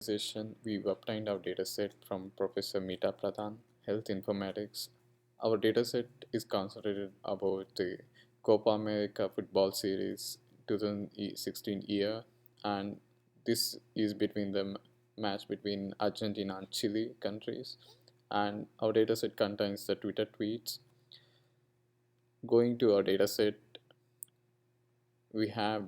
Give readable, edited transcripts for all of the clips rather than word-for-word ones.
Session, we've obtained our dataset from Professor Meeta Pradhan, Health Informatics. Our dataset is concentrated about the Copa America football series 2016 year, and this is between the match between Argentina and Chile countries. And our dataset contains the Twitter tweets. Going to our dataset, we have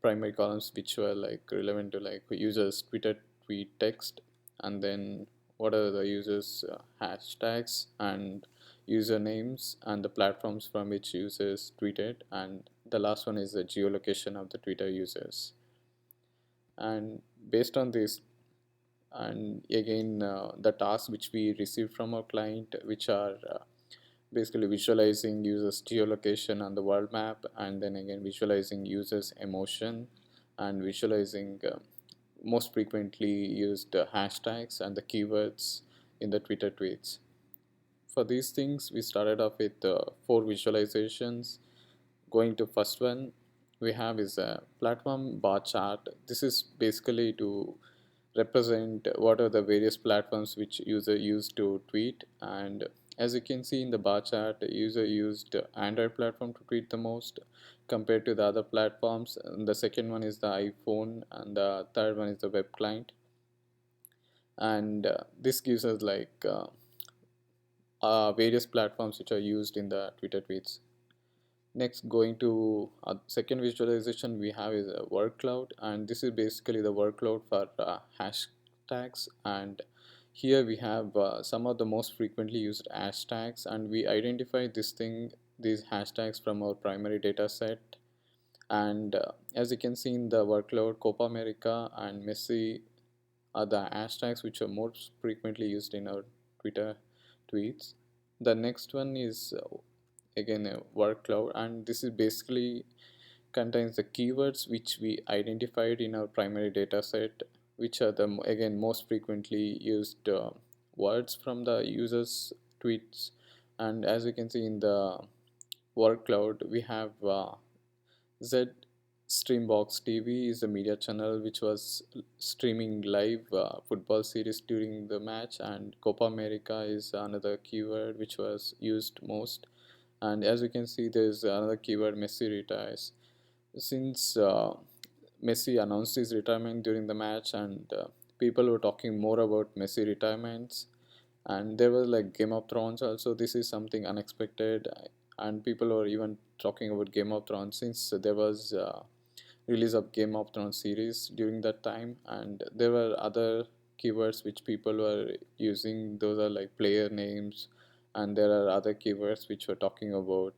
primary columns which were like relevant to like users Twitter tweet text, and then what are the users hashtags and usernames and the platforms from which users tweeted, and the last one is the geolocation of the Twitter users. And based on this, and again the tasks which we received from our client, which are basically visualizing users geolocation on the world map, and then again visualizing users emotion, and visualizing most frequently used hashtags and the keywords in the Twitter tweets. For these things, we started off with 4 visualizations. Going to first one, we have is a platform bar chart. This is basically to represent what are the various platforms which user used to tweet. And as you can see in the bar chart, user used Android platform to tweet the most compared to the other platforms. And the second one is the iPhone, and the third one is the web client. And this gives us like various platforms which are used in the Twitter tweets. Next, going to second visualization we have is a word cloud, and this is basically the word cloud for hashtags. And here we have some of the most frequently used hashtags, and we identify these hashtags from our primary data set. And as you can see in the word cloud, Copa America and Messi are the hashtags which are most frequently used in our Twitter tweets. The next one is again a word cloud, and this is basically contains the keywords which we identified in our primary data set, which are the again most frequently used words from the users tweets. And as you can see in the word cloud, we have Z Streambox TV is a media channel which was streaming live football series during the match, and Copa America is another keyword which was used most. And as you can see, there's another keyword, Messi retires. Since Messi announced his retirement during the match, and people were talking more about Messi retirements, and there was like Game of Thrones also. This is something unexpected, and people were even talking about Game of Thrones since there was release of Game of Thrones series during that time, and there were other keywords which people were using. Those are like player names, and there are other keywords which were talking about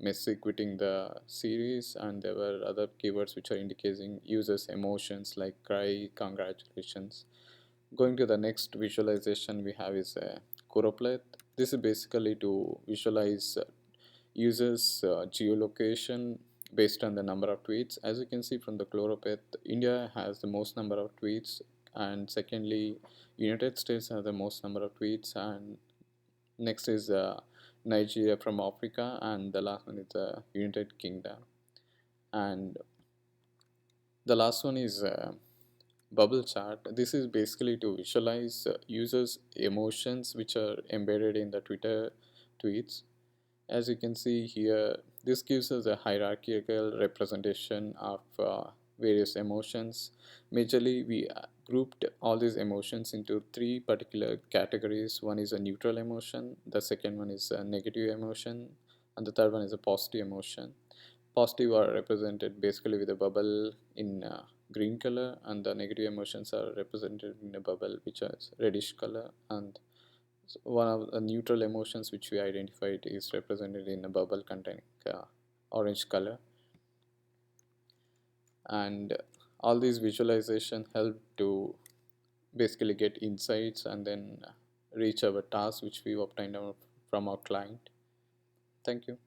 Messi quitting the series, and there were other keywords which are indicating users emotions like cry, congratulations. Going to the next visualization we have is a choropleth. This is basically to visualize users geolocation based on the number of tweets. As you can see from the choropleth, India has the most number of tweets, and secondly United States has the most number of tweets, and next is Nigeria from Africa, and the last one is the United Kingdom. And the last one is bubble chart. This is basically to visualize users emotions which are embedded in the Twitter tweets. As you can see here, this gives us a hierarchical representation of various emotions. Majorly, we grouped all these emotions into 3 particular categories. One is a neutral emotion, the second one is a negative emotion, and the third one is a positive emotion. Positive are represented basically with a bubble in green color, and the negative emotions are represented in a bubble which is reddish color, and one of the neutral emotions which we identified is represented in a bubble containing orange color. And all these visualization help to basically get insights and then reach our task which we obtained from our client. Thank you.